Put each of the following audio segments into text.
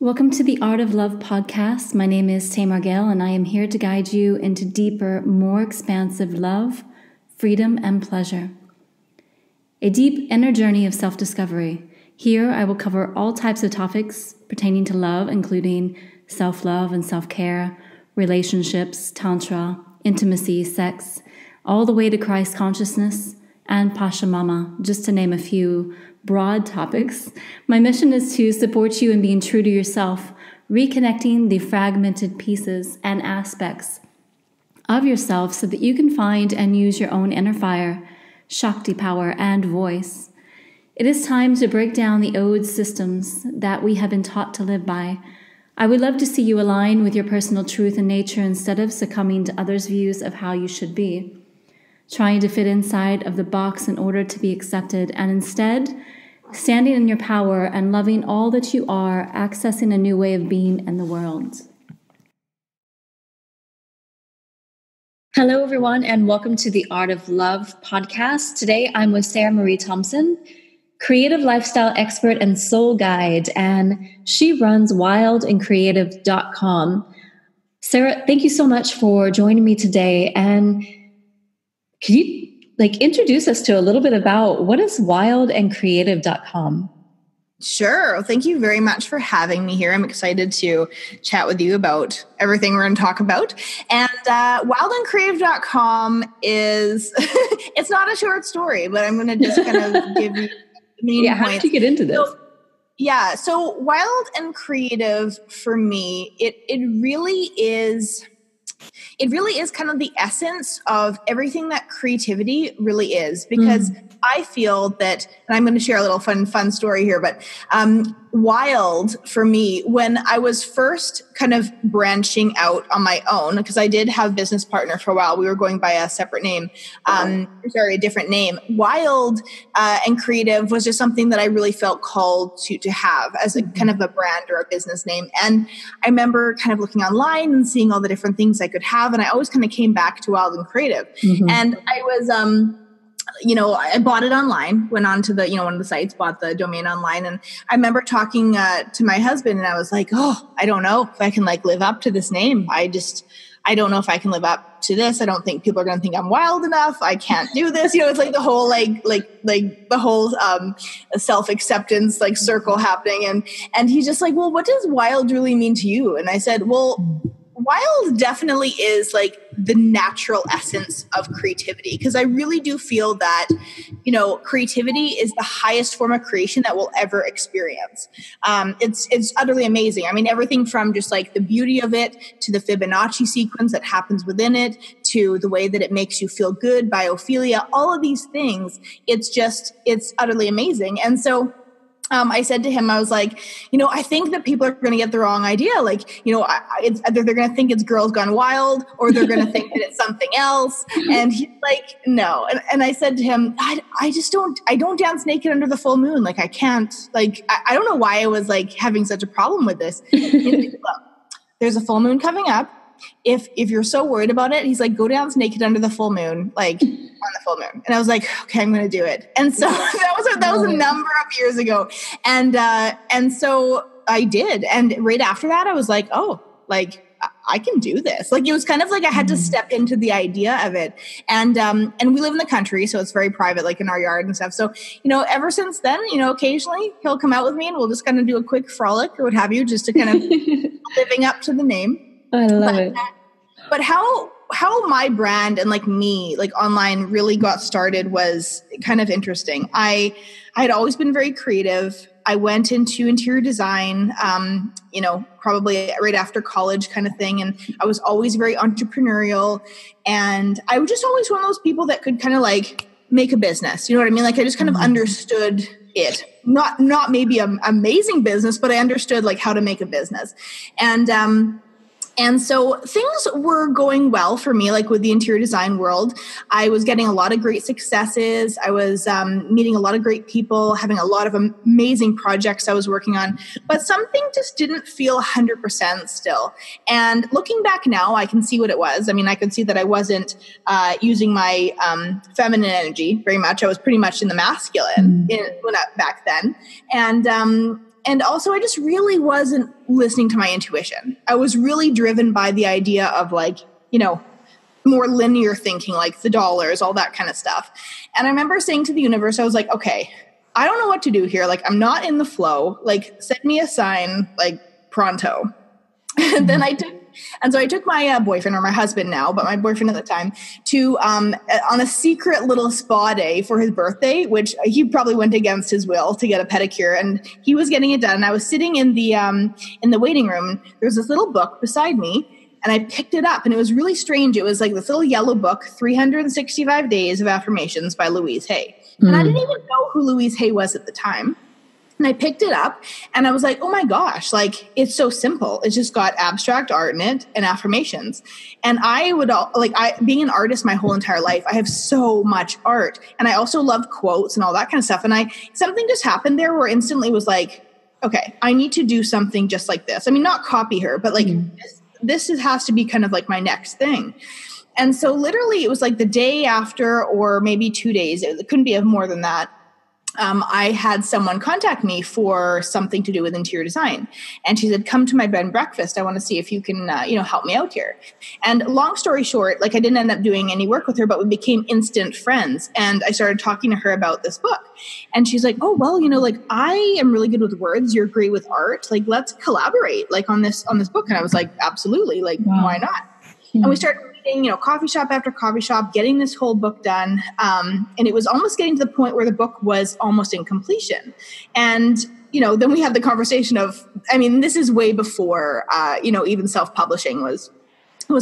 Welcome to the Art of Love podcast. My name is Tamar Gale, and I am here to guide you into deeper, more expansive love, freedom, and pleasure. A deep inner journey of self-discovery. Here, I will cover all types of topics pertaining to love, including self-love and self-care, relationships, Tantra, intimacy, sex, all the way to Christ Consciousness and Pachamama, just to name a few broad topics. My mission is to support you in being true to yourself, reconnecting the fragmented pieces and aspects of yourself so that you can find and use your own inner fire, Shakti power, and voice. It is time to break down the old systems that we have been taught to live by. I would love to see you align with your personal truth and nature instead of succumbing to others' views of how you should be, trying to fit inside of the box in order to be accepted, and instead standing in your power and loving all that you are, accessing a new way of being in the world. Hello, everyone, and welcome to the Art of Love podcast. Today, I'm with Sarah Marie Thompson, creative lifestyle expert and soul guide, and she runs wildandcreative.com. Sarah, thank you so much for joining me today. And could you introduce us to a little bit about what is wildandcreative.com? Sure. Well, thank you very much for having me here. I'm excited to chat with you about everything we're going to talk about. And wildandcreative.com is, it's not a short story, but I'm going to just kind of give you the main points. How did you get into this? So Wild and Creative for me, it really is kind of the essence of everything that creativity really is, because I feel that, and I'm going to share a little fun story here, but wild for me, when I was first kind of branching out on my own, because I did have a business partner for a while. We were going by a separate name, a different name. Wild and Creative was just something that I really felt called to have as a kind of a brand or a business name. And I remember kind of looking online and seeing all the different things I could have. And I always kind of came back to Wild and Creative. And I was, I bought it online, went on to the, one of the sites, bought the domain online. And I remember talking to my husband, and I was like, I don't know if I can live up to this name. I don't know if I can live up to this. I don't think people are going to think I'm wild enough. I can't do this. It's like the whole, the whole self-acceptance, circle happening. And he's just like, well, what does wild really mean to you? And I said, well, wild definitely is the natural essence of creativity, because I really do feel that, creativity is the highest form of creation that we'll ever experience. It's utterly amazing. I mean, everything from just the beauty of it to the Fibonacci sequence that happens within it to the way that it makes you feel good, biophilia, all of these things. It's utterly amazing. And so I said to him, I was like, I think that people are going to get the wrong idea. It's either they're going to think it's Girls Gone Wild, or they're going to think that it's something else. And he's like, no. And I said to him, I don't dance naked under the full moon. I can't, I don't know why I was having such a problem with this. Look, there's a full moon coming up. If you're so worried about it, he's like, go dance naked under the full moon, on the full moon. And I was like, okay, I'm going to do it. And so that was a number of years ago. And so I did. And right after that, I was like, I can do this. It was kind of I had to step into the idea of it. And we live in the country, so it's very private, in our yard and stuff. So, ever since then, occasionally he'll come out with me and we'll just kind of do a quick frolic or what have you, just to kind of living up to the name. I love it. But how my brand and me online really got started was kind of interesting. I had always been very creative. I went into interior design, probably right after college kind of thing. And I was always very entrepreneurial. And I was just always one of those people that could kind of make a business. You know what I mean? I just kind of understood it. Not maybe an amazing business, but I understood how to make a business. And so things were going well for me, with the interior design world. I was getting a lot of great successes. I was meeting a lot of great people, having a lot of amazing projects I was working on. But something just didn't feel 100% still. And looking back now, I can see what it was. I mean, I could see that I wasn't using my feminine energy very much. I was pretty much in the masculine back then. And also I just really wasn't listening to my intuition. I was really driven by the idea of like, you know, more linear thinking, like the dollars, all that kind of stuff. And I remember saying to the universe, I was like, okay, I don't know what to do here. Like, I'm not in the flow. Like, send me a sign, like, pronto. And then I took my boyfriend, or my husband now, but my boyfriend at the time, to on a secret little spa day for his birthday, which he probably went against his will to get a pedicure, and he was getting it done. And I was sitting in the waiting room. There was this little book beside me, and I picked it up, and it was really strange. It was like this little yellow book, 365 Days of Affirmations by Louise Hay. And I didn't even know who Louise Hay was at the time. And I picked it up and I was like, oh my gosh, like it's so simple. It's just got abstract art in it and affirmations. And being an artist my whole entire life, I have so much art. And I also loved quotes and all that kind of stuff. And something just happened there where instantly was like, okay, I need to do something just like this. I mean, not copy her, but like this has to be kind of like my next thing. And so literally it was like the day after, or maybe 2 days, it couldn't be more than that. I had someone contact me for something to do with interior design. And she said, come to my bed and breakfast. I want to see if you can, help me out here. And long story short, like I didn't end up doing any work with her, but we became instant friends. And I started talking to her about this book. And she's like, oh, well, like I am really good with words. You're great with art. Like, let's collaborate like on this book. And I was like, absolutely. Like, why not? And we started reading, coffee shop after coffee shop, getting this whole book done. And it was almost getting to the point where the book was almost in completion. And, then we had the conversation of, this is way before, even self-publishing was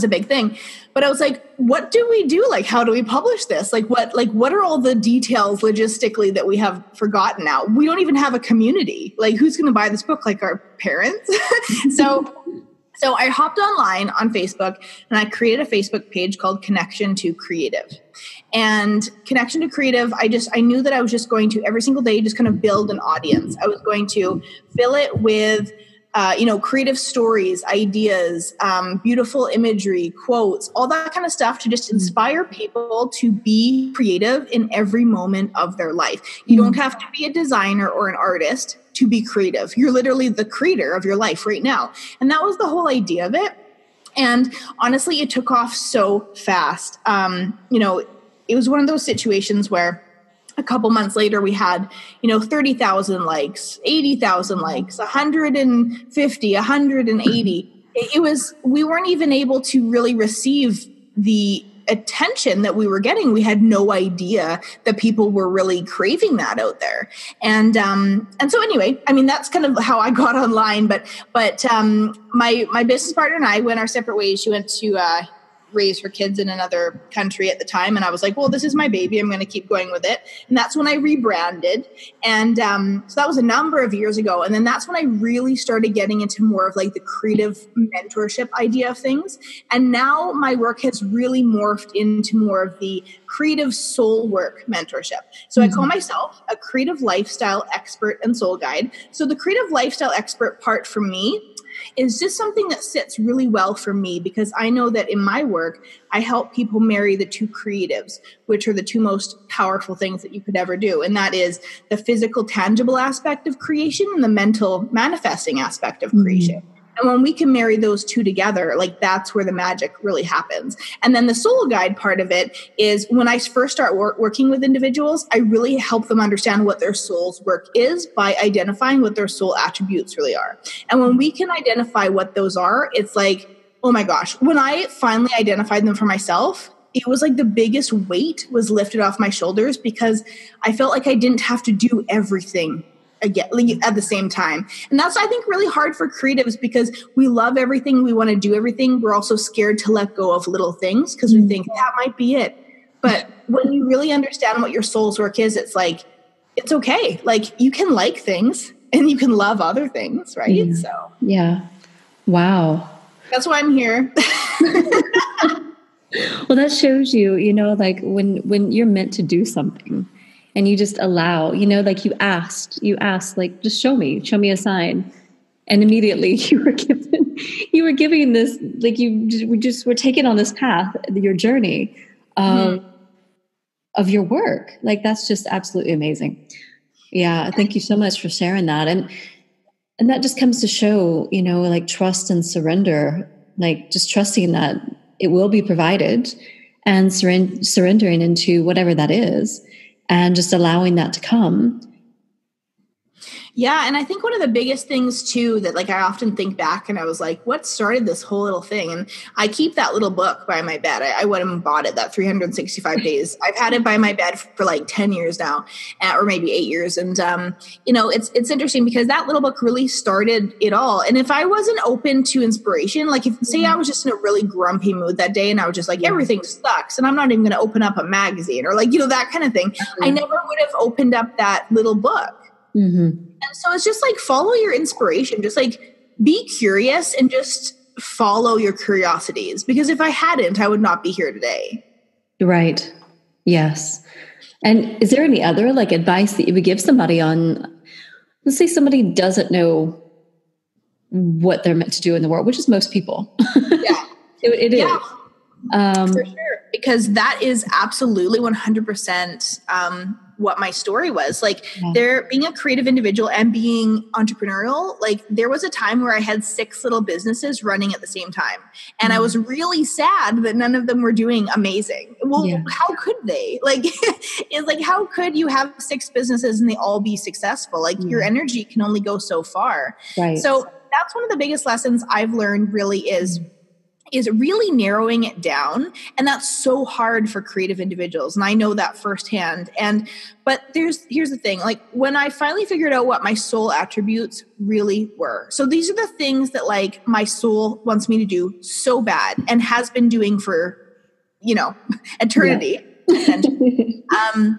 a big thing. But I was like, what do we do? Like, how do we publish this? What are all the details logistically that we have forgotten now? We don't even have a community. Like, who's going to buy this book? Like our parents? So I hopped online on Facebook and I created a Facebook page called Connection to Creative. And Connection to Creative, I knew that I was just going to every single day just kind of build an audience. I was going to fill it with creative stories, ideas, beautiful imagery, quotes, all that kind of stuff to just inspire people to be creative in every moment of their life. You don't have to be a designer or an artist to be creative. You're literally the creator of your life right now. And that was the whole idea of it. And honestly, it took off so fast. It was one of those situations where a couple months later, we had, 30,000 likes, 80,000 likes, 150, 180. We weren't even able to really receive the attention that we were getting. We had no idea that people were really craving that out there. And so anyway, that's kind of how I got online, but my business partner and I went our separate ways. She went to, raise her kids in another country at the time. And I was like, well, this is my baby. I'm going to keep going with it. And that's when I rebranded. And so that was a number of years ago. And then that's when I really started getting into more of like the creative mentorship idea of things. And now my work has really morphed into more of the creative soul work mentorship. So I call myself a creative lifestyle expert and soul guide. So the creative lifestyle expert part for me is just something that sits really well for me, because I know that in my work, I help people marry the two creatives, which are the two most powerful things that you could ever do. And that is the physical, tangible aspect of creation and the mental manifesting aspect of creation. And when we can marry those two together, like that's where the magic really happens. And then the soul guide part of it is when I first start working with individuals, I really help them understand what their soul's work is by identifying what their soul attributes really are. And when we can identify what those are, it's like, oh my gosh, when I finally identified them for myself, it was like the biggest weight was lifted off my shoulders, because I felt like I didn't have to do everything again, at the same time. And that's, I think, really hard for creatives, because we love everything. We want to do everything. We're also scared to let go of little things because we think that might be it. But when you really understand what your soul's work is, it's like, it's okay. Like, you can like things and you can love other things, right? Yeah. So yeah. Wow. That's why I'm here. Well, that shows you, like when you're meant to do something, and you just allow, like you asked, like, just show me a sign. And immediately you were giving this, like we just were taken on this path, your journey of your work. Like, that's just absolutely amazing. Yeah. Thank you so much for sharing that. And And that just comes to show, like trust and surrender, like just trusting that it will be provided and surrendering into whatever that is and just allowing that to come. Yeah. And I think one of the biggest things too, that like I often think back and I was like, what started this whole little thing? And I keep that little book by my bed. I went and bought it, that 365 days. I've had it by my bed for like 10 years now, or maybe 8 years. And, it's interesting because that little book really started it all. And if I wasn't open to inspiration, like if say I was just in a really grumpy mood that day and I was just like, everything sucks and I'm not even going to open up a magazine or like, that kind of thing, I never would have opened up that little book. Mm-hmm. And so it's just like follow your inspiration, just like be curious and just follow your curiosities. Because if I hadn't, I would not be here today. Right. Yes. And is there any other like advice that you would give somebody on, let's say somebody doesn't know what they're meant to do in the world, which is most people. Yeah. It is. For sure. Because that is absolutely 100% what my story was. Like there being a creative individual and being entrepreneurial, like there was a time where I had 6 little businesses running at the same time. And I was really sad that none of them were doing amazing. Well, how could they? Like, it's like, how could you have 6 businesses and they all be successful? Like your energy can only go so far. Right. So that's one of the biggest lessons I've learned really is really narrowing it down. And that's so hard for creative individuals. And I know that firsthand. But here's the thing, like when I finally figured out what my soul attributes really were. So these are the things that like my soul wants me to do so bad and has been doing for, eternity. When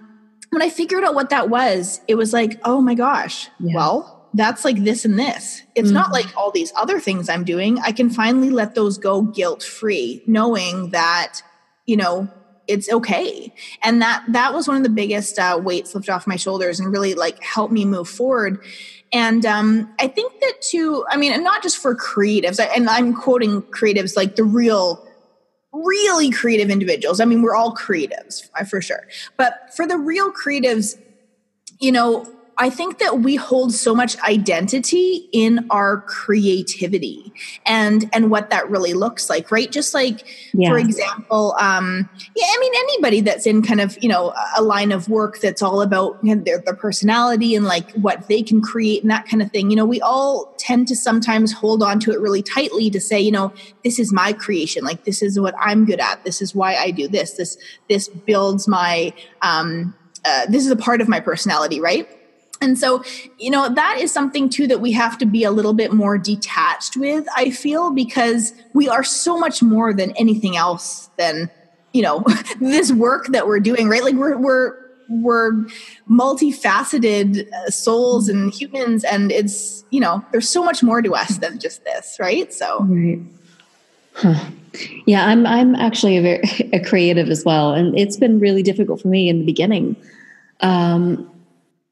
I figured out what that was, it was like, oh my gosh, well, that's like this and this. It's not like all these other things I'm doing. I can finally let those go guilt-free, knowing that, it's okay. And that was one of the biggest weights lifted off my shoulders and really like helped me move forward. And I think that too, and not just for creatives, and I'm quoting creatives like the really creative individuals. We're all creatives for sure. But for the real creatives, I think that we hold so much identity in our creativity and what that really looks like, right? Just like, for example, anybody that's in kind of, a line of work that's all about their personality and like what they can create and that kind of thing. We all tend to sometimes hold on to it really tightly to say, this is my creation. Like, this is what I'm good at. This is why I do this. This builds my, this is a part of my personality, right? And so, that is something too that we have to be a little bit more detached with, I feel, because we are so much more than anything else than, this work that we're doing, right? Like we're multifaceted souls and humans, and it's, there's so much more to us than just this, right? So. Right. Huh. Yeah, I'm actually a creative as well. And it's been really difficult for me in the beginning.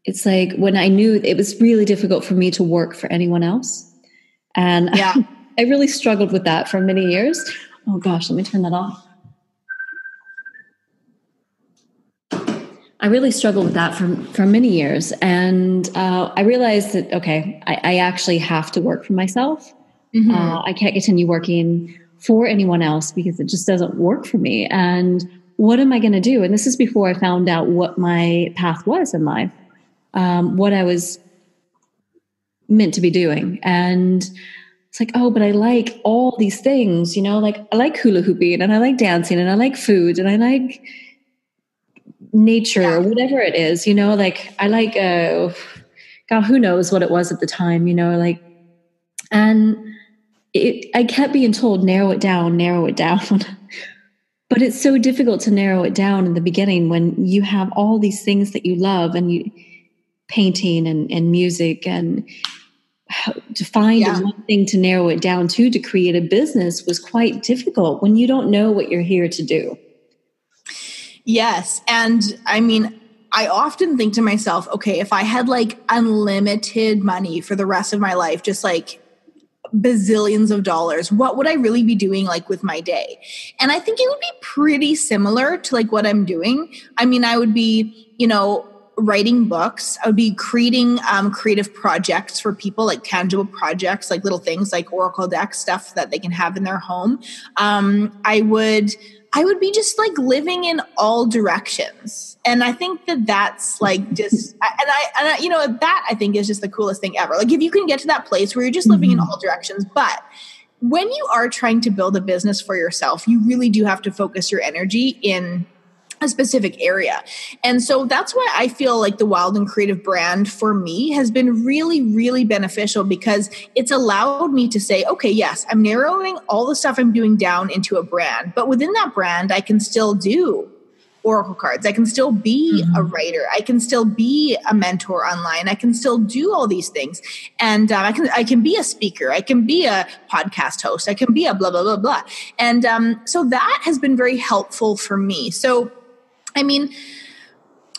It's like when I knew it was really difficult for me to work for anyone else. And I really struggled with that for many years. Oh gosh, let me turn that off. I really struggled with that for many years. And I realized that, okay, I actually have to work for myself. Mm-hmm. I can't continue working for anyone else because it just doesn't work for me. And what am I going to do? And this is before I found out what my path was in life. What I was meant to be doing. And it's like, oh, but I like all these things, like I like hula hooping and I like dancing and I like food and I like nature or whatever it is, like I like, God, who knows what it was at the time, and I kept being told, narrow it down. But it's so difficult to narrow it down in the beginning when you have all these things that you love and painting and music, and to find one thing to narrow it down to create a business was quite difficult when you don't know what you're here to do. Yes. And I often think to myself, okay, if I had like unlimited money for the rest of my life, just like bazillions of dollars, what would I really be doing like with my day? And I think it would be pretty similar to like what I'm doing. I would be, writing books. I would be creating creative projects for people, like tangible projects, like little things like Oracle deck stuff that they can have in their home. I would be just like living in all directions. And I think that that's like just, that I think is just the coolest thing ever. Like if you can get to that place where you're just living in all directions, but when you are trying to build a business for yourself, you really do have to focus your energy in a specific area. And so that's why I feel like the Wild and Creative brand for me has been really, really beneficial, because it's allowed me to say, okay, yes, I'm narrowing all the stuff I'm doing down into a brand, but within that brand, I can still do Oracle cards. I can still be a writer. I can still be a mentor online. I can still do all these things. And I can be a speaker. I can be a podcast host. I can be a blah, blah, blah, blah. And so that has been very helpful for me. So, I mean,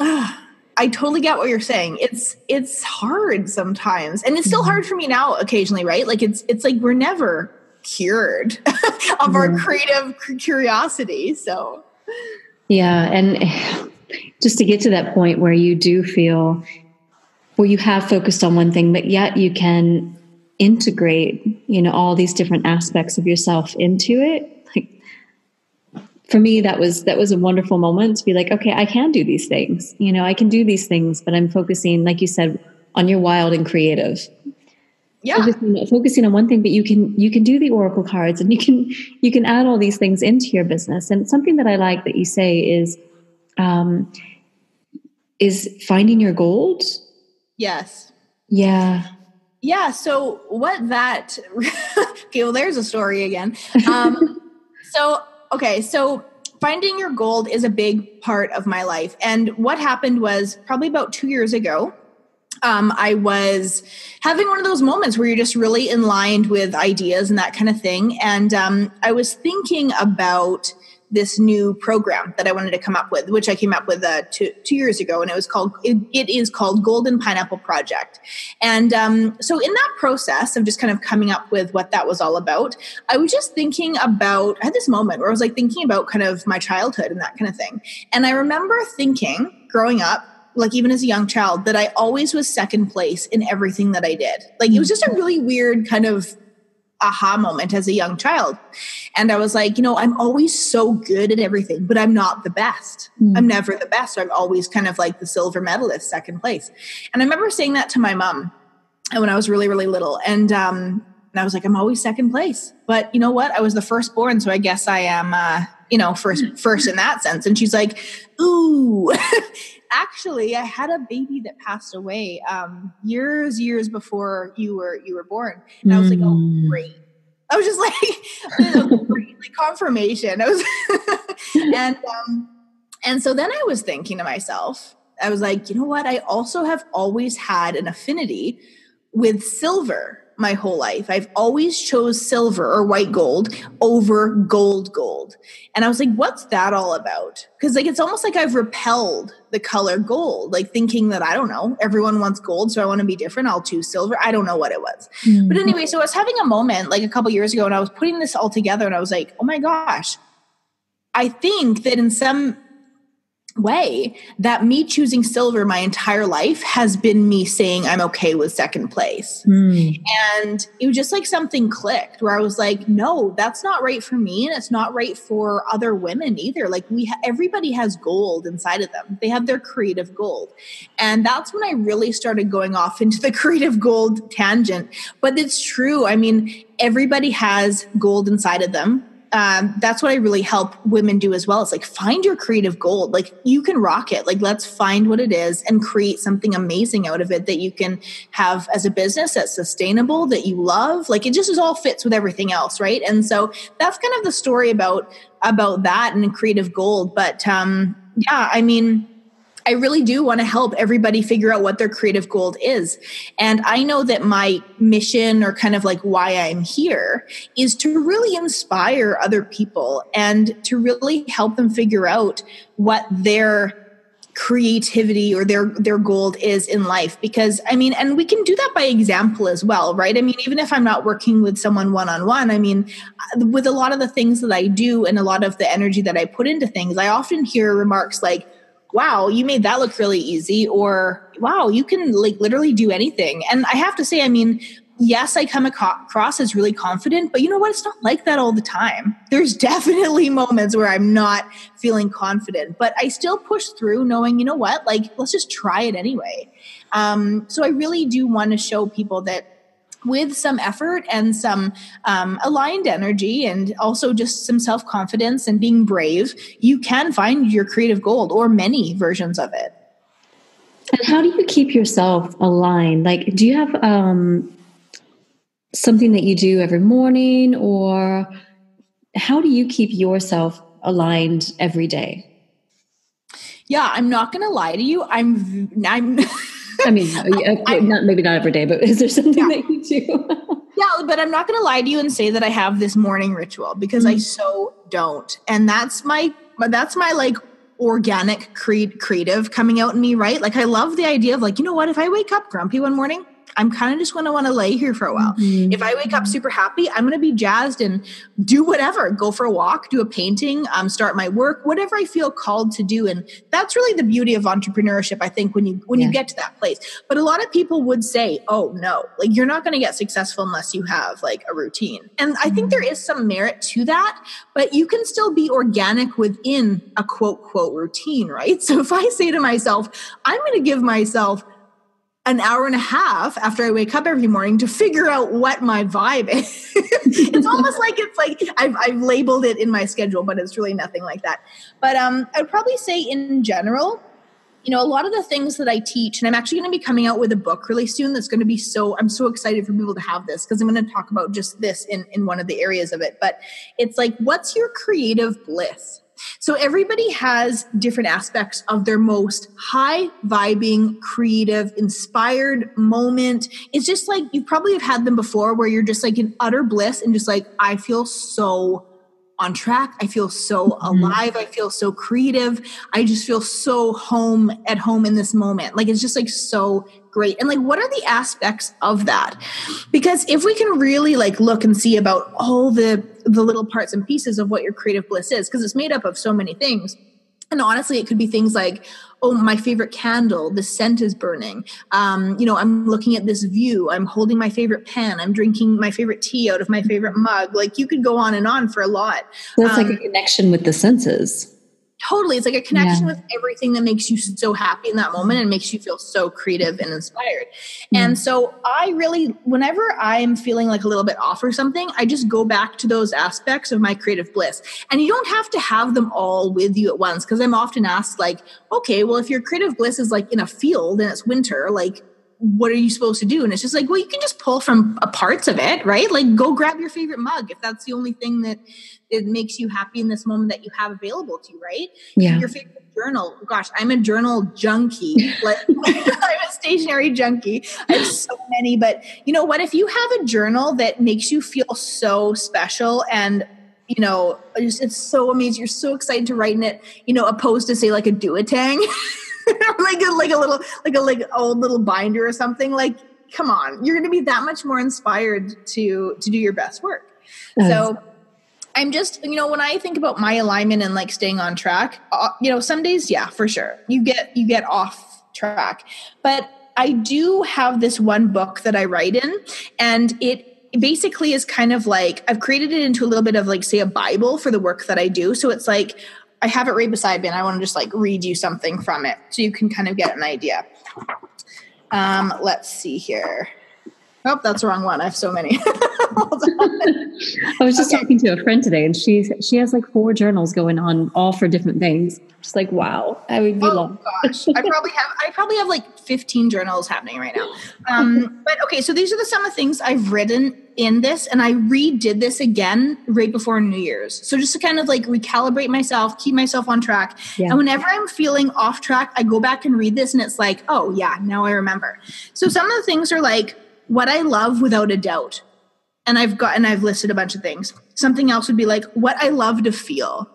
I totally get what you're saying. It's hard sometimes. And it's still hard for me now occasionally, right? Like it's like we're never cured of our creative curiosity. So yeah. And just to get to that point where you do feel, where you have focused on one thing, but yet you can integrate, all these different aspects of yourself into it. Like for me, that was a wonderful moment to be like, okay, I can do these things. I can do these things, but I'm focusing, like you said, on your wild and creative. Yeah. Focusing on one thing, but you can do the Oracle cards, and you can add all these things into your business. And something that I like that you say is finding your gold. Yes. Yeah. Yeah. So what that, okay, well, there's a story again. So finding your gold is a big part of my life. And what happened was probably about 2 years ago, I was having one of those moments where you're just really in line with ideas and that kind of thing. And I was thinking about this new program that I wanted to come up with, which I came up with 2 years ago, and it is called Golden Pineapple Project. And so in that process of just kind of coming up with what that was all about, I was just thinking about, I had this moment where I was like thinking about kind of my childhood and that kind of thing. And I remember thinking growing up, like even as a young child, that I always was second place in everything that I did. Like it was just a really weird kind of aha moment as a young child. And I was like, I'm always so good at everything, but I'm not the best. I'm never the best. I'm always kind of like the silver medalist, second place. And I remember saying that to my mom when I was really, really little. And I was like, I'm always second place. But you know what? I was the firstborn, so I guess I am, first in that sense. And she's like, ooh, actually, I had a baby that passed away years before you were born. And I was like, oh, great. I was just like, great, like confirmation. I was, and so then I was thinking to myself, I was like, you know what? I also have always had an affinity with silver my whole life. I've always chose silver or white gold over gold. And I was like, what's that all about? Because like, it's almost like I've repelled the color gold, like thinking that, I don't know, everyone wants gold, so I want to be different. I'll choose silver. I don't know what it was. But anyway, so I was having a moment like a couple years ago, and I was putting this all together, and I was like, oh my gosh, I think that in some way that me choosing silver my entire life has been me saying I'm okay with second place. And it was just like something clicked where I was like, no, that's not right for me. And it's not right for other women either. Like everybody has gold inside of them. They have their creative gold. And that's when I really started going off into the creative gold tangent. But it's true. I mean, everybody has gold inside of them. That's what I really help women do as well. It's like, find your creative gold. Like you can rock it. Like, let's find what it is and create something amazing out of it that you can have as a business that's sustainable, that you love. Like it just all fits with everything else. Right. And so that's kind of the story about that and creative gold. But, yeah, I mean, I really do want to help everybody figure out what their creative gold is. And I know that my mission, or kind of like why I'm here, is to really inspire other people and to really help them figure out what their creativity or their gold is in life. Because I mean, and we can do that by example as well, right? I mean, even if I'm not working with someone one-on-one, I mean, with a lot of the things that I do and a lot of the energy that I put into things, I often hear remarks like, wow, you made that look really easy, or wow, you can like literally do anything. And I have to say, I mean, yes, I come across as really confident, but you know what? It's not like that all the time. There's definitely moments where I'm not feeling confident, but I still push through knowing, you know what, like, let's just try it anyway. So I really do want to show people that with some effort and some aligned energy and also just some self-confidence and being brave, you can find your creative gold or many versions of it. And how do you keep yourself aligned? Like, do you have something that you do every morning, or how do you keep yourself aligned every day? Yeah, I'm not going to lie to you. I'm I mean, maybe not every day, but is there something that you do? Yeah, but I'm not going to lie to you and say that I have this morning ritual, because I so don't. And that's my like organic creative coming out in me, right? Like, I love the idea of like, you know what, if I wake up grumpy one morning, I'm kind of just going to want to lay here for a while. Mm-hmm. If I wake up super happy, I'm going to be jazzed and do whatever, go for a walk, do a painting, start my work, whatever I feel called to do. And that's really the beauty of entrepreneurship, I think, when you get to that place. But a lot of people would say, oh no, like, you're not going to get successful unless you have like a routine. And I think there is some merit to that, but you can still be organic within a quote routine, right? So if I say to myself, I'm going to give myself an hour and a half after I wake up every morning to figure out what my vibe is. It's almost like I've labeled it in my schedule, but it's really nothing like that. But I'd probably say in general, you know, a lot of the things that I teach, and I'm actually going to be coming out with a book really soon that's going to be I'm so excited for people to have this, because I'm going to talk about just this in one of the areas of it. But it's like, what's your creative bliss? So everybody has different aspects of their most high vibing, creative, inspired moment. It's just like, you probably have had them before, where you're just like in utter bliss and just like, I feel so on track. I feel so alive. I feel so creative. I just feel so at home in this moment. Like, it's just like so great. And like, what are the aspects of that? Because if we can really like look and see about all the little parts and pieces of what your creative bliss is, because it's made up of so many things. And honestly, it could be things like, oh, my favorite candle, the scent is burning. You know, I'm looking at this view. I'm holding my favorite pen. I'm drinking my favorite tea out of my favorite mug. Like, you could go on and on for a lot. So that's like a connection with the senses. Totally. It's like a connection with everything that makes you so happy in that moment and makes you feel so creative and inspired. And so I really, whenever I'm feeling like a little bit off or something, I just go back to those aspects of my creative bliss. And you don't have to have them all with you at once, because I'm often asked like, okay, well, if your creative bliss is like in a field and it's winter, like, what are you supposed to do? And it's just like, well, you can just pull from parts of it, right? Like, go grab your favorite mug if that's the only thing that it makes you happy in this moment that you have available to you, right? Yeah. Your favorite journal. Gosh, I'm a journal junkie. Like, I'm a stationery junkie. I have so many. But you know what? If you have a journal that makes you feel so special and, you know, it's so amazing, you're so excited to write in it, you know, opposed to say like a do-a-tang. like a old little binder or something, like, come on, you're going to be that much more inspired to do your best work. So I'm just, you know, when I think about my alignment and like staying on track, you know, some days, yeah, for sure, you get off track, but I do have this one book that I write in, and it basically is kind of like, I've created it into a little bit of like, say, a Bible for the work that I do. So it's like, I have it right beside me, and I want to just like read you something from it so you can kind of get an idea. Let's see here. Oh, that's the wrong one. I have so many. Hold on. I was just talking to a friend today, and she has like 4 journals going on, all for different things. Just like, wow, I would be long. Gosh, I probably have like 15 journals happening right now. But okay, so these are some of the things I've written in this, and I redid this again right before New Year's. So just to kind of like recalibrate myself, keep myself on track. Yeah. And whenever I'm feeling off track, I go back and read this, and it's like, oh yeah, now I remember. So some of the things are like, what I love without a doubt. And I've listed a bunch of things. Something else would be like, what I love to feel.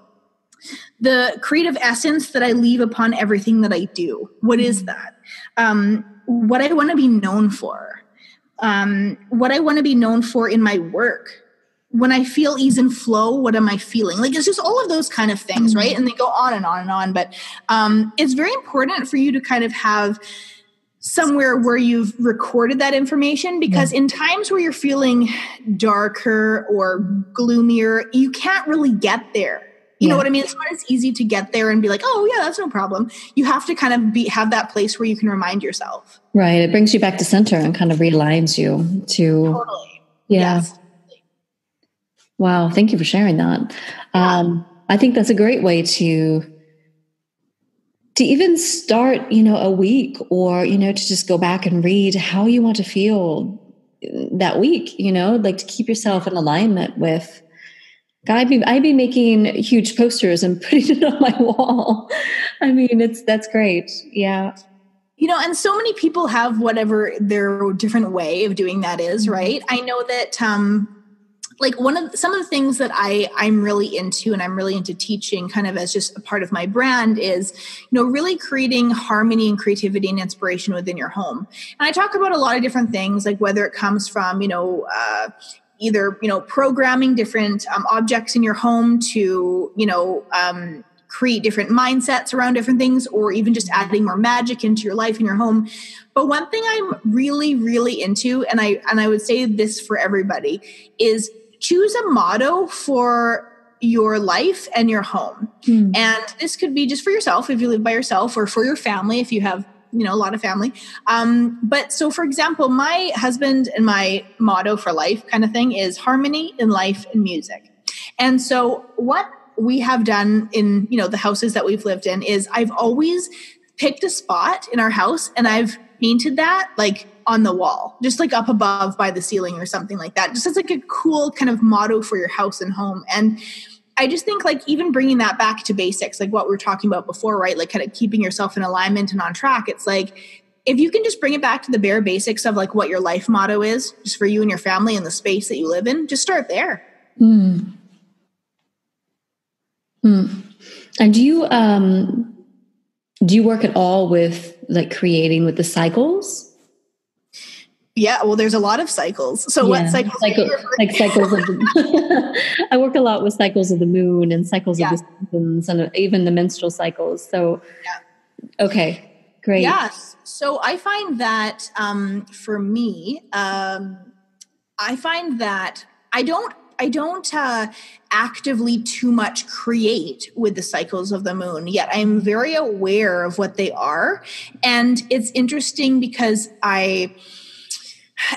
The creative essence that I leave upon everything that I do. What is that? What I want to be known for. What I want to be known for in my work. when I feel ease and flow, what am I feeling? Like, it's just all of those kind of things, right? And they go on and on and on. But it's very important for you to kind of have somewhere where you've recorded that information, because in times where you're feeling darker or gloomier, you can't really get there. You know what I mean? It's not as easy to get there and be like, oh yeah, that's no problem. You have to kind of have that place where you can remind yourself. Right. It brings you back to center and kind of realigns you to. Totally. Yeah. Yes. Wow. Thank you for sharing that. I think that's a great way to even start, a week, or, to just go back and read how you want to feel that week, like to keep yourself in alignment with. God, I'd be making huge posters and putting it on my wall. I mean, that's great. Yeah. And so many people have whatever their different way of doing that is, right? I know that, like some of the things that I'm really into, and I'm really into teaching kind of as just a part of my brand, is, really creating harmony and creativity and inspiration within your home. And I talk about a lot of different things, like whether it comes from, either, programming different objects in your home to, create different mindsets around different things, or even just adding more magic into your life in your home. But one thing I'm really, really into, and I would say this for everybody, is choose a motto for your life and your home. And this could be just for yourself if you live by yourself, or for your family if you have a lot of family. But so, for example, my husband and my motto for life kind of thing is harmony in life and music. And so what we have done in, the houses that we've lived in is I've always picked a spot in our house and I've painted that like on the wall, just like up above by the ceiling or something like that. Just as like a cool kind of motto for your house and home. And I just think like even bringing that back to basics, like what we were talking about before, right? Like kind of keeping yourself in alignment and on track. It's like, if you can just bring it back to the bare basics of like what your life motto is, just for you and your family and the space that you live in, just start there. And do you work at all with like creating with the cycles? Yeah, well, there's a lot of cycles. So what cycles? Like cycles of I work a lot with cycles of the moon and cycles of the seasons, and even the menstrual cycles. So, okay, great. Yes. So I find that for me, I find that I don't actively too much create with the cycles of the moon, yet I'm very aware of what they are. And it's interesting because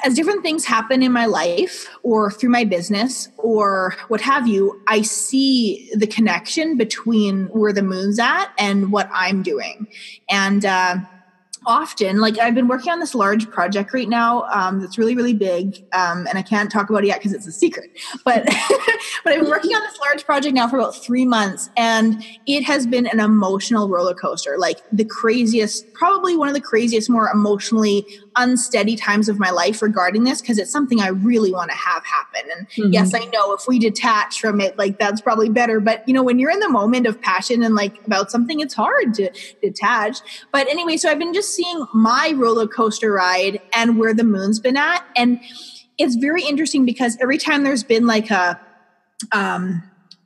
as different things happen in my life or through my business or what have you, I see the connection between where the moon's at and what I'm doing. And often, like I've been working on this large project right now that's really, really big. And I can't talk about it yet because it's a secret. But but I've been working on this large project now for about 3 months. And it has been an emotional roller coaster, like the craziest, probably one of the craziest, more emotionally unsteady times of my life regarding this, because it's something I really want to have happen. And yes, I know if we detach from it, like that's probably better. But when you're in the moment of passion and like about something, it's hard to detach. But anyway, so I've been just seeing my roller coaster ride and where the moon's been at. And it's very interesting because every time there's been like a,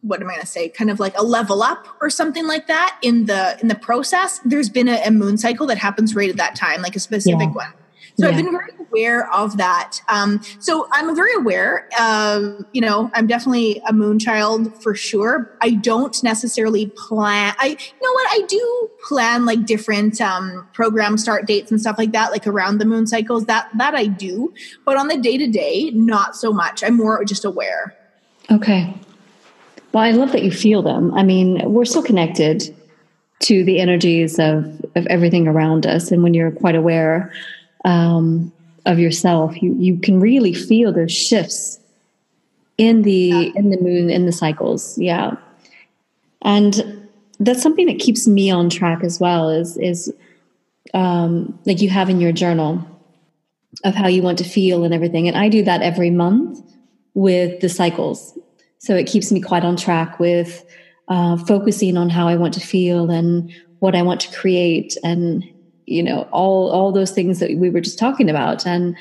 what am I going to say? Kind of like a level up or something like that in the process, there's been a moon cycle that happens right at that time, like a specific one. So I've been very aware of that. So I'm very aware, I'm definitely a moon child for sure. I don't necessarily plan. I do plan like different program start dates and stuff like that, like around the moon cycles. That I do. But on the day-to-day, not so much. I'm more just aware. Okay. Well, I love that you feel them. I mean, we're so connected to the energies of everything around us. And when you're quite aware of yourself, you can really feel those shifts in the moon, in the cycles. Yeah. And that's something that keeps me on track as well, is like you have in your journal of how you want to feel and everything. And I do that every month with the cycles. So it keeps me quite on track with focusing on how I want to feel and what I want to create, and all those things that we were just talking about. And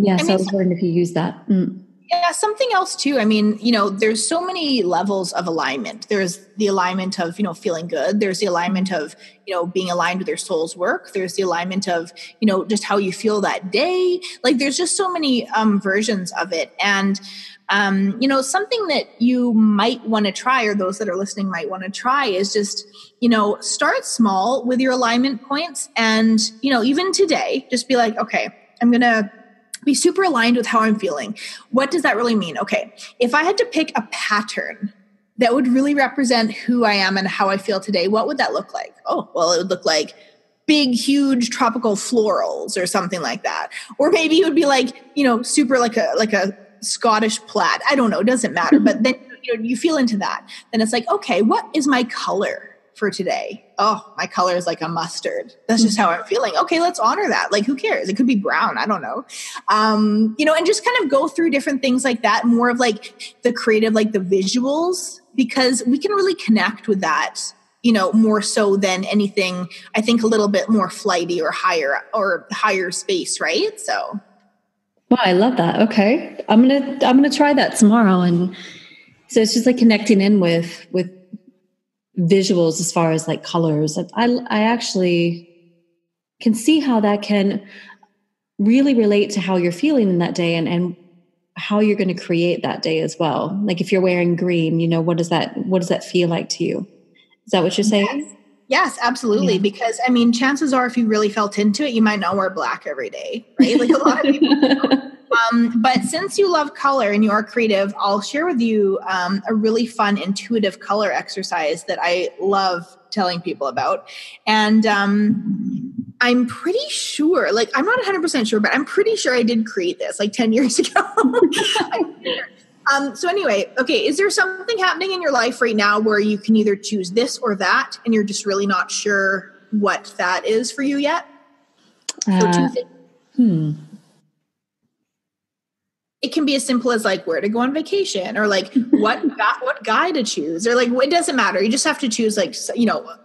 Yes, I was wondering if you use that. Yeah, something else too. I mean, there's so many levels of alignment. There's the alignment of, feeling good. There's the alignment of, being aligned with your soul's work. There's the alignment of, just how you feel that day. Like there's just so many versions of it. And, something that you might want to try, or those that are listening might want to try, is just, start small with your alignment points. And, even today, just be like, okay, I'm going to be super aligned with how I'm feeling. What does that really mean? Okay, if I had to pick a pattern that would really represent who I am and how I feel today, what would that look like? Oh, well, it would look like big, huge tropical florals or something like that. Or maybe it would be like, super like a Scottish plaid. I don't know. It doesn't matter. But then you feel into that. Then it's like, okay, what is my color for today? Oh, my color is like a mustard. That's just how I'm feeling. Okay, let's honor that. Like, who cares? It could be brown. I don't know. And just kind of go through different things like that, more of like the creative, like the visuals, because we can really connect with that, more so than anything, I think a little bit more flighty or higher space, right? So. Wow, I love that. Okay. I'm going to try that tomorrow. And so it's just like connecting in with visuals as far as like colors. I actually can see how that can really relate to how you're feeling in that day and how you're going to create that day as well. Like if you're wearing green, what does that feel like to you? Is that what you're saying? Yes, absolutely. Yeah. Because chances are if you really felt into it, you might not wear black every day, right? Like a lot of people don't. But since you love color and you are creative, I'll share with you a really fun intuitive color exercise that I love telling people about. And I'm pretty sure, like I'm not 100% sure, but I'm pretty sure I did create this like 10 years ago. So anyway, okay, is there something happening in your life right now where you can either choose this or that and you're just really not sure what that is for you yet? So two things. It can be as simple as like where to go on vacation, or like what guy to choose, or like it doesn't matter. You just have to choose like,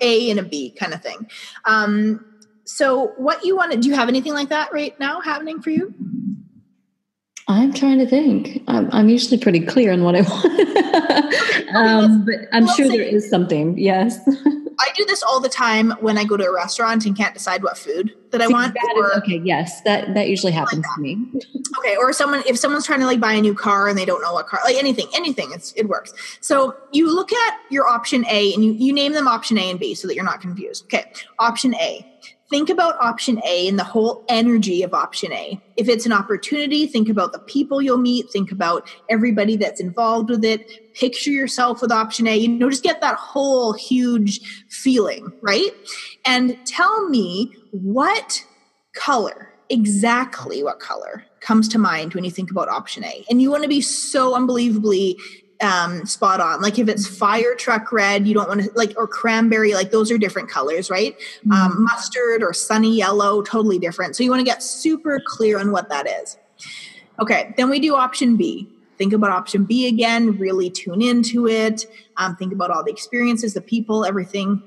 A and a B kind of thing. So what you want to, do you have anything like that right now happening for you? I'm trying to think. I'm usually pretty clear on what I want, but I'm sure there is something. Yes. I do this all the time when I go to a restaurant and can't decide what food that I want. Okay. Yes. That usually happens to me. Okay. Or if someone's trying to like buy a new car and they don't know what car, like anything, it works. So you look at your option A and you name them option A and B so that you're not confused. Okay. Option A. Think about option A and the whole energy of option A. If it's an opportunity, think about the people you'll meet. Think about everybody that's involved with it. Picture yourself with option A. Just get that whole huge feeling, right? And tell me exactly what color comes to mind when you think about option A. And you want to be so unbelievably spot on. Like if it's fire truck red, you don't want to like, or cranberry, like those are different colors, right? Mustard or sunny yellow, totally different. So you want to get super clear on what that is. Okay. Then we do option B. Think about option B again, really tune into it. Think about all the experiences, the people, everything.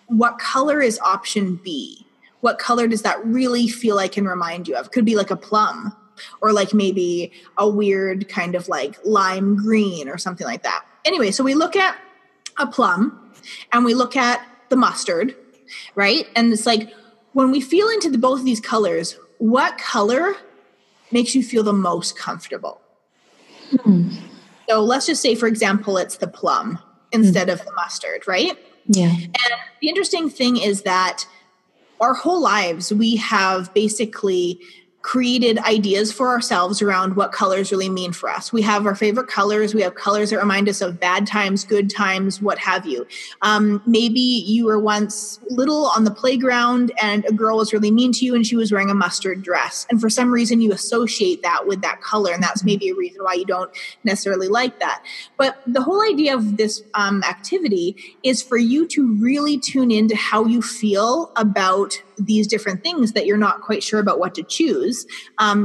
What color is option B? What color does that really feel like and remind you of? Could be like a plum, or like maybe a weird kind of like lime green or something like that. Anyway, so we look at a plum and we look at the mustard, right? And it's like when we feel into both of these colors, what color makes you feel the most comfortable? So let's just say, for example, it's the plum instead of the mustard, right? Yeah. And the interesting thing is that our whole lives, we have basically created ideas for ourselves around what colors really mean for us. We have our favorite colors. We have colors that remind us of bad times, good times, what have you. Maybe you were once little on the playground and a girl was really mean to you and she was wearing a mustard dress. And for some reason you associate that with that color. And that's maybe a reason why you don't necessarily like that. But the whole idea of this activity is for you to really tune into how you feel about these different things that you're not quite sure about what to choose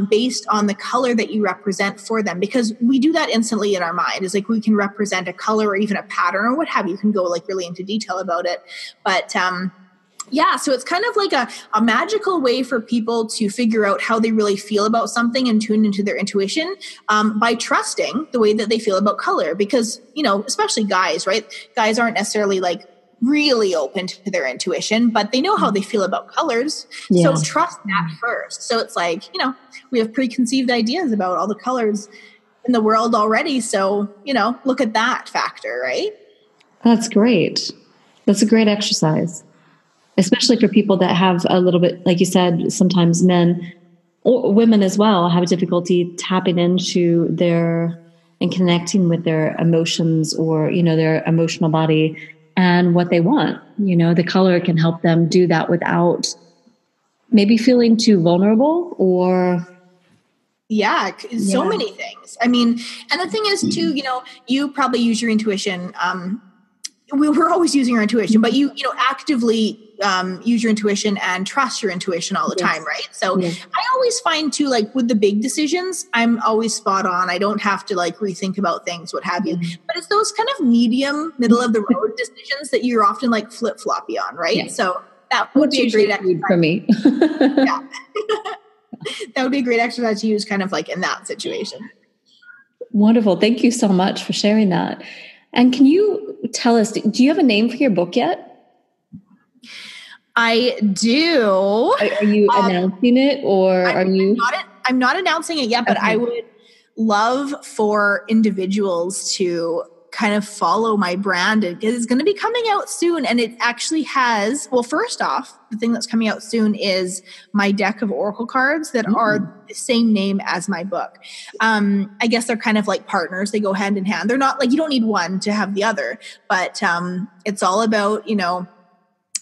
based on the color that you represent for them. Because we do that instantly in our mind. It's like we can represent a color or even a pattern or what have you. You can go like really into detail about it. But Yeah, so it's kind of like a magical way for people to figure out how they really feel about something and tune into their intuition by trusting the way that they feel about color. Because, especially guys, right? Guys aren't necessarily like really open to their intuition, but they know how they feel about colors. Yeah. So trust that first. So it's like, we have preconceived ideas about all the colors in the world already. So, look at that factor, right? That's great. That's a great exercise. Especially for people that have a little bit, like you said, sometimes men or women as well have difficulty tapping into and connecting with their emotions or, their emotional body and what they want. The color can help them do that without maybe feeling too vulnerable or... Yeah, so many things. I mean, and the thing is too, you probably use your intuition. We're always using our intuition, but you actively use your intuition and trust your intuition all the time, right? So I always find too, like with the big decisions, I'm always spot on. I don't have to like rethink about things, what have you. But it's those kind of medium, middle of the road decisions that you're often like flip floppy on, right? Yeah. So that would be a great exercise for me. Yeah. That would be a great exercise to use kind of like in that situation. Wonderful. Thank you so much for sharing that. And can you tell us, do you have a name for your book yet? I do. Are you announcing it or are you? I'm not announcing it yet, but I would love for individuals to kind of follow my brand because it's going to be coming out soon. And it actually has, well, first off, the thing that's coming out soon is my deck of oracle cards that are the same name as my book. I guess they're kind of like partners. They go hand in hand. They're not like, you don't need one to have the other, but it's all about,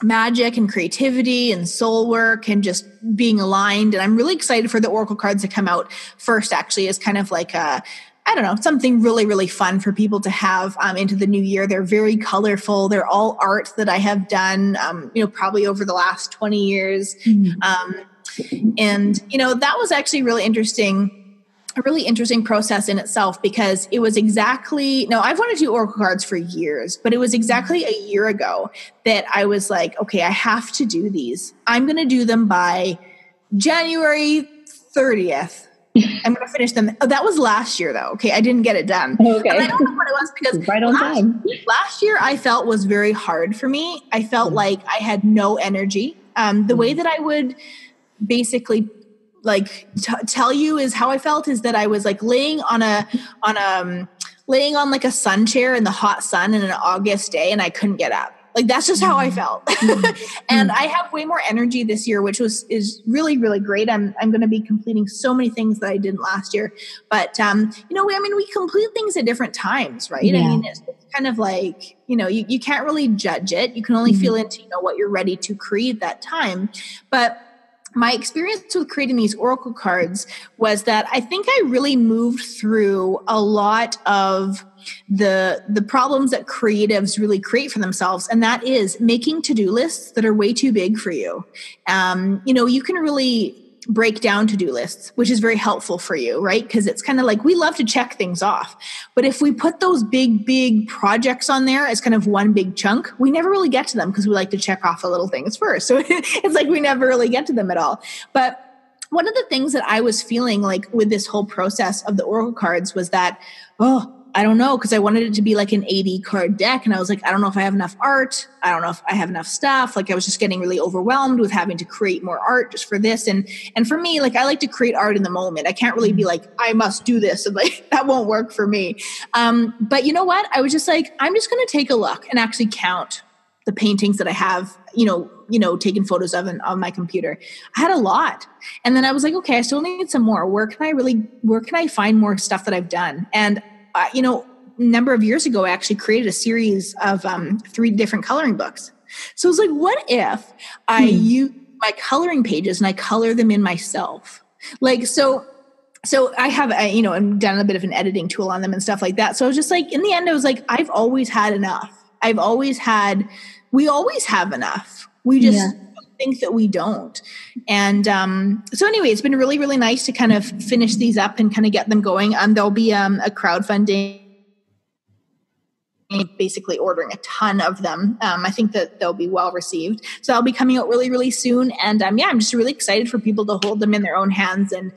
magic and creativity and soul work and just being aligned. And I'm really excited for the oracle cards to come out first, actually, as kind of like something really, really fun for people to have into the new year. They're very colorful. They're all art that I have done, probably over the last 20 years. And, that was actually a really interesting process in itself because it was I've wanted to do oracle cards for years, but it was exactly a year ago that I was like, okay, I have to do these. I'm going to do them by January 30th. I'm going to finish them. Oh, that was last year though. Okay. I didn't get it done. Okay. And I don't know what it was because right on time. Last year I felt was very hard for me. I felt like I had no energy. The way that I would basically tell you is how I felt is that I was like laying on like a sun chair in the hot sun in an August day and I couldn't get up. Like, that's just how I felt. And I have way more energy this year, which is really, really great. I'm going to be completing so many things that I didn't last year, but, we complete things at different times, right? Yeah. I mean, it's kind of like, you can't really judge it. You can only feel into, what you're ready to create that time. But my experience with creating these oracle cards was that I think I really moved through a lot of the problems that creatives really create for themselves. And that is making to-do lists that are way too big for you. You can really break down to-do lists, which is very helpful for you, right? Because it's kind of like, we love to check things off. But if we put those big projects on there as kind of one big chunk, we never really get to them because we like to check off the little things first. So it's like we never really get to them at all. But one of the things that I was feeling like with this whole process of the oracle cards was that, I don't know, because I wanted it to be like an 80 card deck. And I was like, I don't know if I have enough art. I don't know if I have enough stuff. Like, I was just getting really overwhelmed with having to create more art just for this. And for me, like, I like to create art in the moment. I can't really be like, I must do this. And like, that won't work for me. But you know what? I was just like, I'm just going to take a look and actually count the paintings that I have, taken photos of on my computer. I had a lot. And then I was like, okay, I still need some more. Where can I find more stuff that I've done? And a number of years ago, I actually created a series of 3 different coloring books. So I was like, what if I use my coloring pages and I color them in myself? Like, so I have, and done a bit of an editing tool on them and stuff like that. So I was just like, in the end, I was like, I've always had enough. We always have enough. We just think that we don't. And so anyway, it's been really, really nice to kind of finish these up and kind of get them going. There'll be a crowdfunding basically ordering a ton of them. I think that they'll be well received. So that'll be coming out really, really soon. And I'm just really excited for people to hold them in their own hands and,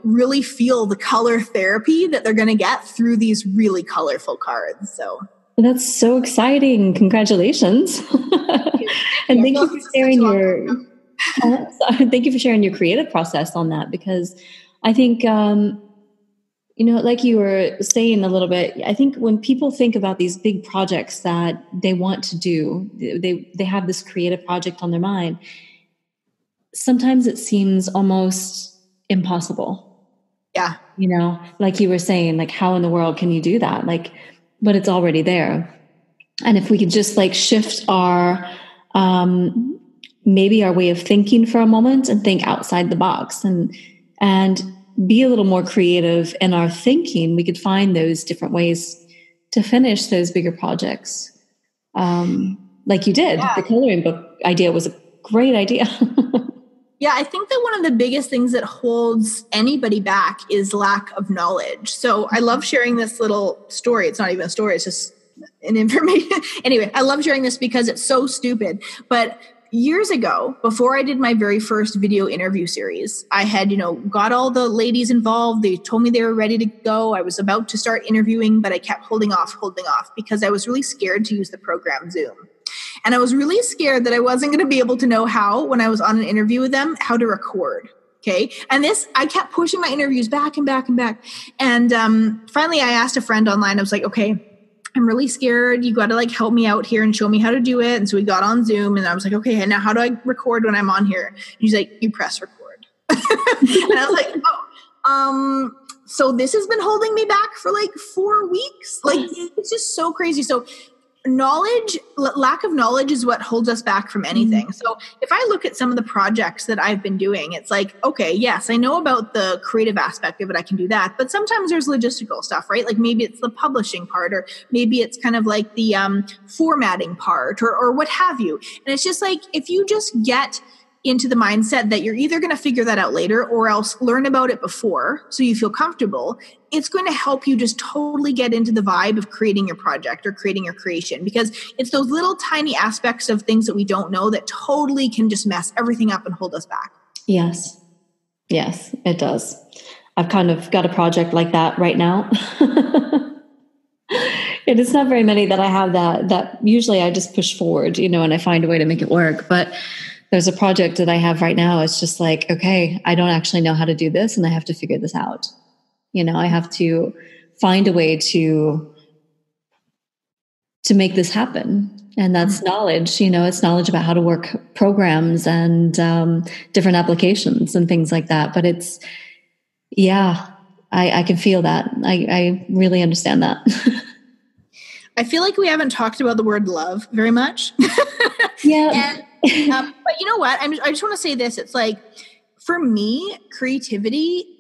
really feel the color therapy that they're going to get through these really colorful cards. So that's so exciting. Congratulations. And thank you for sharing thank you for sharing your creative process on that, because I think, like you were saying a little bit, I think when people think about these big projects that they want to do, they have this creative project on their mind. Sometimes it seems almost impossible. Yeah. Like you were saying, like, how in the world can you do that? Like, but it's already there. And if we could just like shift our, maybe our way of thinking for a moment and think outside the box and be a little more creative in our thinking, we could find those different ways to finish those bigger projects. Like you did. Yeah. The coloring book idea was a great idea. Yeah, I think that one of the biggest things that holds anybody back is lack of knowledge. So I love sharing this little story. It's not even a story, it's just an information. Anyway, I love sharing this because it's so stupid. But years ago, before I did my very first video interview series, I had, got all the ladies involved. They told me they were ready to go. I was about to start interviewing, but I kept holding off because I was really scared to use the program Zoom. And I was really scared that I wasn't going to be able to know how, when I was on an interview with them, how to record. Okay. And I kept pushing my interviews back and back and back. And finally I asked a friend online, I was like, okay, I'm really scared. You got to like help me out here and show me how to do it. And so we got on Zoom and I was like, okay, and now how do I record when I'm on here? And he's like, you press record. And I was like, so this has been holding me back for like 4 weeks. Like, it's just so crazy. So lack of knowledge is what holds us back from anything. So if I look at some of the projects that I've been doing, it's like, okay, yes, I know about the creative aspect of it. I can do that. But sometimes there's logistical stuff, right? Like maybe it's the publishing part, or maybe it's kind of like the formatting part or what have you. And it's just like, if you just get into the mindset that you're either going to figure that out later or else learn about it before so you feel comfortable, it's going to help you just totally get into the vibe of creating your project or creating your creation, because it's those little tiny aspects of things that we don't know that totally can just mess everything up and hold us back. Yes, it does. I've kind of got a project like that right now. And it's not very many that I have that usually I just push forward, and I find a way to make it work. But there's a project that I have right now. It's just like, okay, I don't actually know how to do this and I have to figure this out. I have to find a way to make this happen. And that's knowledge, it's knowledge about how to work programs and different applications and things like that. But it's, I can feel that. I really understand that. I feel like we haven't talked about the word love very much. Yeah. But you know what? I just want to say this. It's like, for me, creativity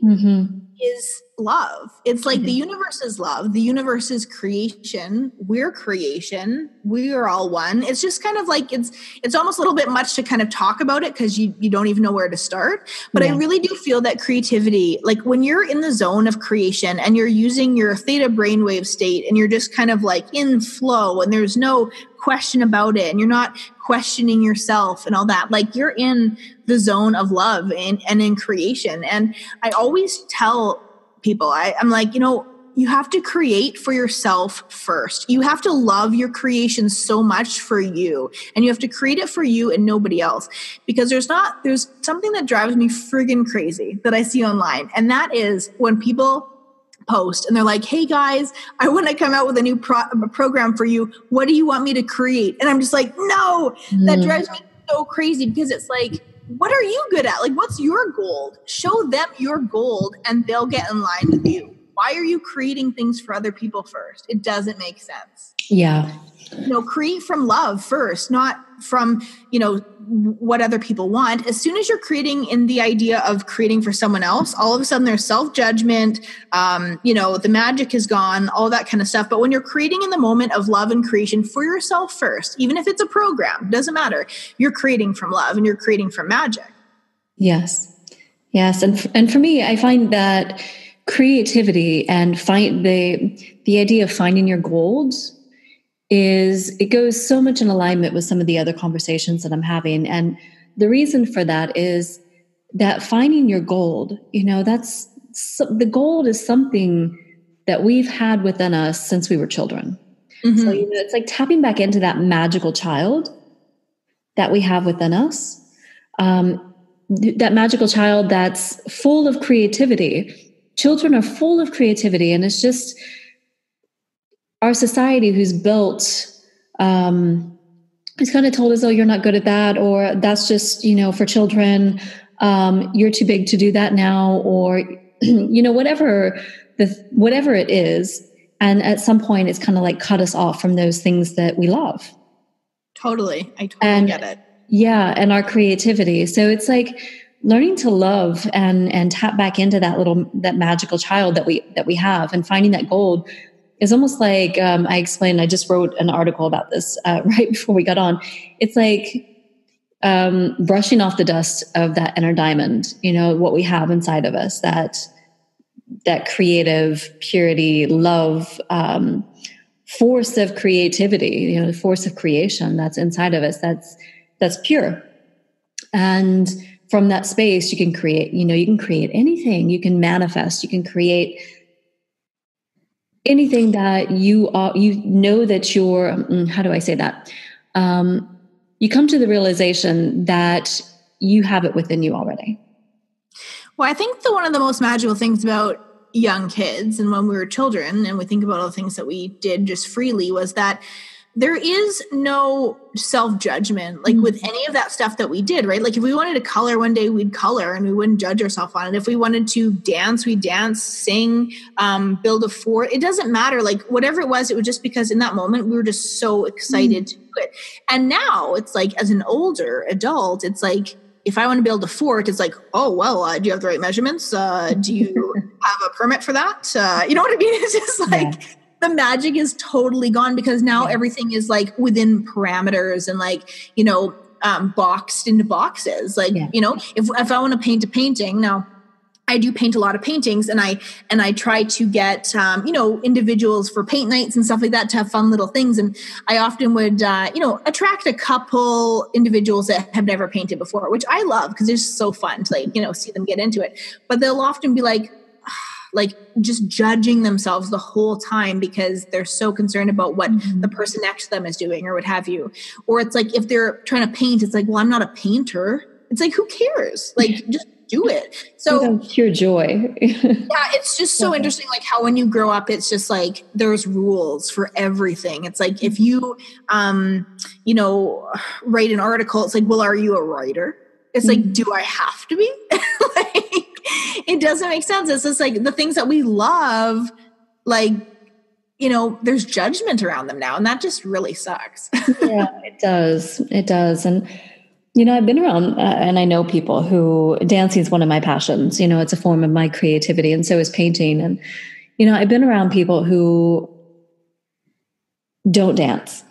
is love. It's like the universe is love. The universe is creation. We're creation. We are all one. It's just kind of like, it's almost a little bit much to kind of talk about it because you don't even know where to start. But I really do feel that creativity, like when you're in the zone of creation and you're using your theta brainwave state and you're just kind of like in flow and there's no question about it and you're not questioning yourself and all that, like you're in the zone of love and in creation. And I always tell people, I'm like, you have to create for yourself first. You have to love your creation so much for you, and you have to create it for you and nobody else. Because there's something that drives me friggin' crazy that I see online. And that is when people post and they're like, hey guys, I want to come out with a new program for you. What do you want me to create? And I'm just like, no, that drives me so crazy, because it's like, what are you good at? Like, what's your gold? Show them your gold and they'll get in line with you. Why are you creating things for other people first? It doesn't make sense. Yeah. Create from love first, not from, what other people want. As soon as you're creating in the idea of creating for someone else, all of a sudden there's self-judgment, the magic is gone, all that kind of stuff. But when you're creating in the moment of love and creation for yourself first, even if it's a program, doesn't matter. You're creating from love and you're creating from magic. Yes. And for me, I find that creativity and find the idea of finding your gold it goes so much in alignment with some of the other conversations that I'm having. And the reason for that is that finding your gold, the gold is something that we've had within us since we were children. Mm-hmm. So, it's like tapping back into that magical child that we have within us. That magical child that's full of creativity. Children are full of creativity, and it's just our society who's built, who's kind of told us, oh, you're not good at that, or that's just, for children, you're too big to do that now, or, whatever it is. And at some point it's kind of like cut us off from those things that we love. Totally. I totally get it. Yeah. And our creativity. So it's like learning to love and tap back into that magical child that we have, and finding that gold is almost like, I explained, I just wrote an article about this right before we got on. It's like brushing off the dust of that inner diamond, what we have inside of us, that creative purity, love, force of creativity, the force of creation that's inside of us, that's pure. And from that space, you can create, you can create anything, you can manifest, you can create anything that you are, that you're, how do I say that? You come to the realization that you have it within you already. Well, I think one of the most magical things about young kids and when we were children, and we think about all the things that we did just freely, was that there is no self-judgment, like with any of that stuff that we did, right? Like if we wanted to color one day, we'd color and we wouldn't judge ourselves on it. If we wanted to dance, we'd dance, sing, build a fort. It doesn't matter. Like whatever it was just because in that moment we were just so excited to do it. And now it's like, as an older adult, it's like, if I want to build a fort, it's like, oh, well, do you have the right measurements? Do you have a permit for that? You know what I mean? It's just like the magic is totally gone, because now everything is like within parameters and like, boxed into boxes. Like, if I want to paint a painting now, I do paint a lot of paintings, and I try to get, individuals for paint nights and stuff like that to have fun little things. And I often would, attract a couple individuals that have never painted before, which I love because it's so fun to see them get into it. But they'll often be like just judging themselves the whole time because they're so concerned about what the person next to them is doing or what have you. Or it's like, if they're trying to paint, it's like, well, I'm not a painter. It's like, who cares? Like, just do it. So pure joy. It's just so interesting. Like how when you grow up, it's just like there's rules for everything. It's like if you, write an article, it's like, well, are you a writer? It's like, do I have to be? It doesn't make sense. It's just like the things that we love, like, there's judgment around them now, and that just really sucks. Yeah, it does. It does. And I've been around and I know people who dancing is one of my passions. It's a form of my creativity, and so is painting. And, I've been around people who don't dance.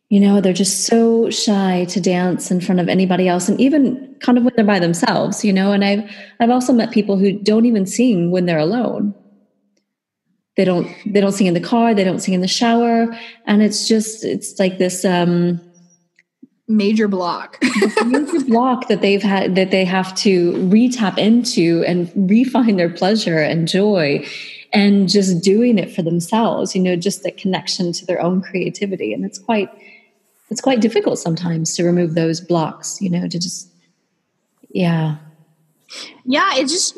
They're just so shy to dance in front of anybody else. And even kind of when they're by themselves, and I've also met people who don't even sing when they're alone. They don't sing in the car. They don't sing in the shower. And it's like this, major block that they have to re-tap into and re-find their pleasure and joy and just doing it for themselves, just the connection to their own creativity. And it's quite difficult sometimes to remove those blocks, to just, it's just,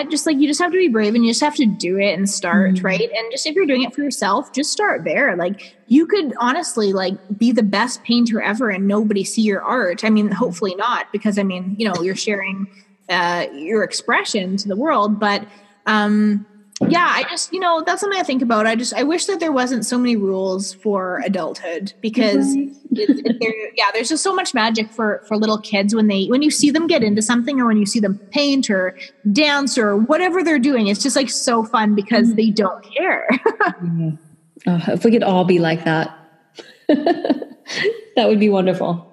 just like, you just have to be brave and you just have to do it and start, right? And just, if you're doing it for yourself, just start there. Like you could honestly be the best painter ever and nobody see your art. I mean, hopefully not, because you're sharing your expression to the world, but I just, that's something I think about. I wish that there wasn't so many rules for adulthood, because there's just so much magic for little kids when you see them get into something, or when you see them paint or dance or whatever they're doing. It's just like so fun because they don't care. If we could all be like that, that would be wonderful.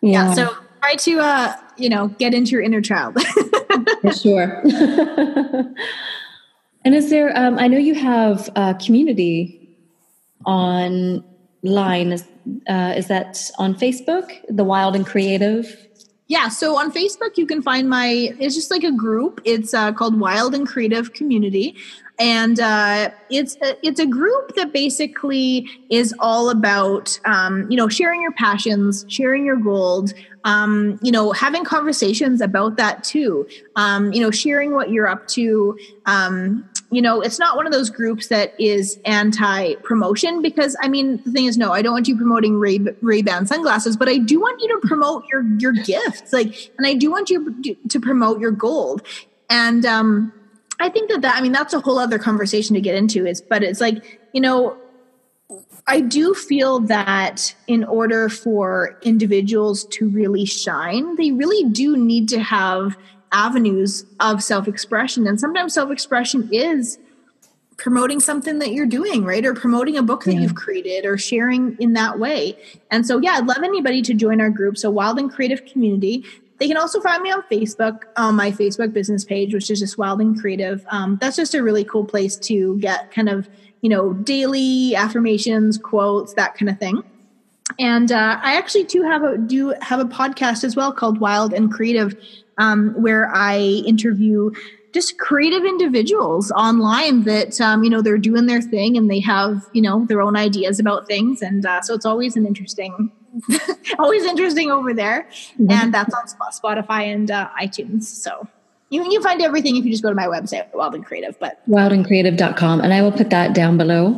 Yeah. So try to, get into your inner child. For sure. And is there, I know you have a community on line? Is that on Facebook, The Wild and Creative? Yeah, so on Facebook, you can find it's just like a group. It's called Wild and Creative Community. And it's a group that basically is all about, sharing your passions, sharing your gold, having conversations about that too, sharing what you're up to. It's not one of those groups that is anti-promotion, because the thing is, no, I don't want you promoting Ray-Ban sunglasses, but I do want you to promote your gifts, and I do want you to promote your gold. And I think that's a whole other conversation to get into. But it's I do feel that in order for individuals to really shine, they really do need to have avenues of self-expression. And sometimes self-expression is promoting something that you're doing, right? Or promoting a book that you've created, or sharing in that way. And so, I'd love anybody to join our group. So Wild and Creative Community. They can also find me on Facebook, on my Facebook business page, which is just Wild and Creative. That's just a really cool place to get kind of, daily affirmations, quotes, that kind of thing. And I actually do have a podcast as well called Wild and Creative, where I interview just creative individuals online that, they're doing their thing and they have, their own ideas about things. And so it's always interesting over there. Mm-hmm. And that's on Spotify and iTunes. So you can find everything if you just go to my website, Wild and Creative, but wildandcreative.com. And I will put that down below.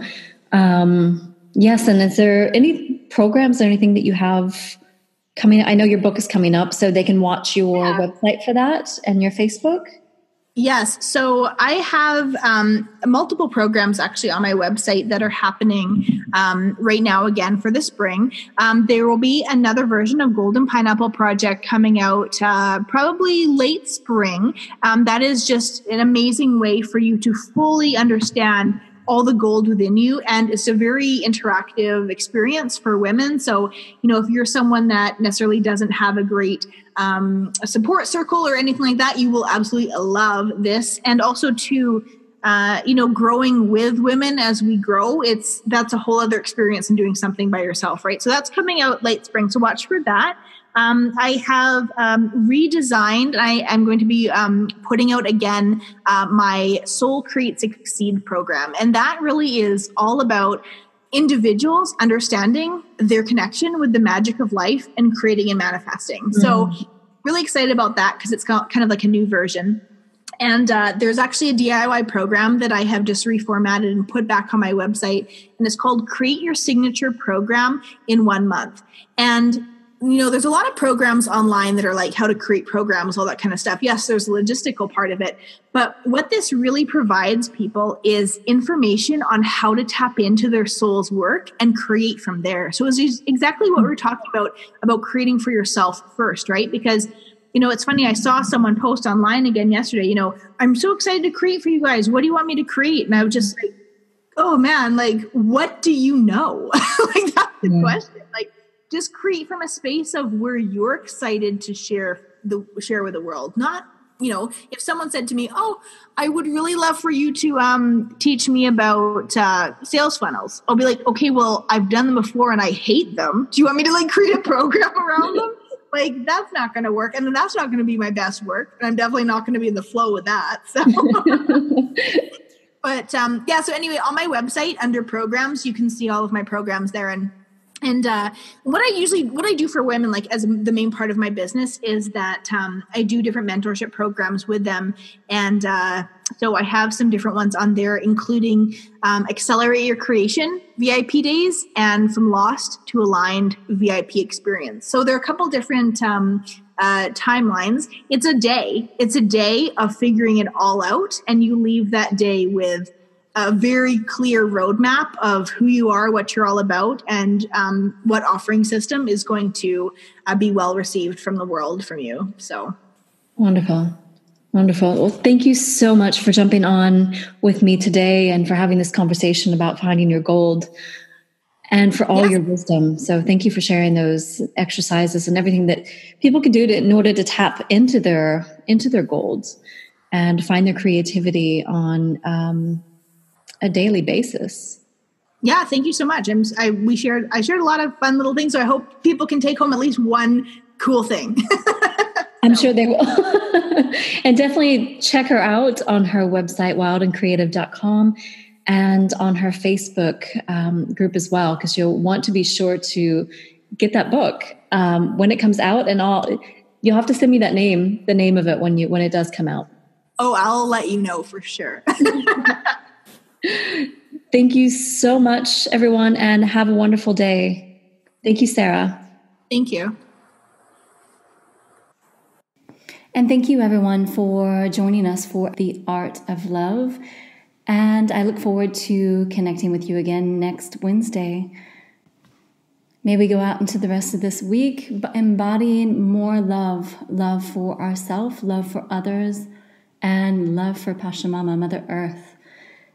Yes. And is there any programs or anything that you have coming? I know your book is coming up, so they can watch your website for that and your Facebook. Yes. So I have multiple programs actually on my website that are happening right now again for the spring. There will be another version of Golden Pineapple Project coming out probably late spring. That is just an amazing way for you to fully understand all the gold within you. And it's a very interactive experience for women. So, if you're someone that necessarily doesn't have a great a support circle or anything like that, you will absolutely love this. And also to, growing with women as we grow, that's a whole other experience than doing something by yourself, right? So that's coming out late spring. So watch for that. I have redesigned. I'm going to be putting out again my Soul Create Succeed program. And that really is all about individuals understanding their connection with the magic of life and creating and manifesting. Mm-hmm. So really excited about that because it's got kind of like a new version. And there's actually a DIY program that I have just reformatted and put back on my website. And it's called Create Your Signature Program in 1 month. And there's a lot of programs online that are like how to create programs, all that kind of stuff. Yes, there's a logistical part of it. But what this really provides people is information on how to tap into their soul's work and create from there. So it's exactly what we're talking about creating for yourself first, right? Because, it's funny. I saw someone post online again yesterday, I'm so excited to create for you guys. What do you want me to create? And I was just like, oh man, like, what do you know? Like, that's the question. Like, just create from a space of where you're excited to share with the world. Not, if someone said to me, oh, I would really love for you to teach me about sales funnels. I'll be like, okay, well, I've done them before and I hate them. Do you want me to create a program around them? Like, that's not going to work. And then that's not going to be my best work. And I'm definitely not going to be in the flow with that. So, but so anyway, on my website under programs, you can see all of my programs there. And what I do for women, like as the main part of my business, is that I do different mentorship programs with them. And so I have some different ones on there, including Accelerate Your Creation VIP days and From Lost to Aligned VIP experience. So there are a couple different timelines. It's a day of figuring it all out. And you leave that day with a very clear roadmap of who you are, what you're all about, and what offering system is going to be well received from the world from you. So wonderful. Well, thank you so much for jumping on with me today and for having this conversation about finding your gold and for all your wisdom. So thank you for sharing those exercises and everything that people can do in order to tap into their gold and find their creativity on a daily basis. Yeah, thank you so much. I shared a lot of fun little things, so I hope people can take home at least one cool thing. I'm sure they will. And definitely check her out on her website, wildandcreative.com, and on her Facebook group as well, because you'll want to be sure to get that book when it comes out. And you'll have to send me the name of it when it does come out. Oh, I'll let you know for sure. Thank you so much, everyone, and have a wonderful day. Thank you, Sarah. Thank you. And thank you, everyone, for joining us for The Art of Love. And I look forward to connecting with you again next Wednesday. May we go out into the rest of this week embodying more love for ourselves, love for others, and love for Pachamama, Mother Earth.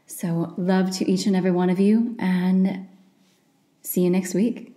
So love to each and every one of you, and see you next week.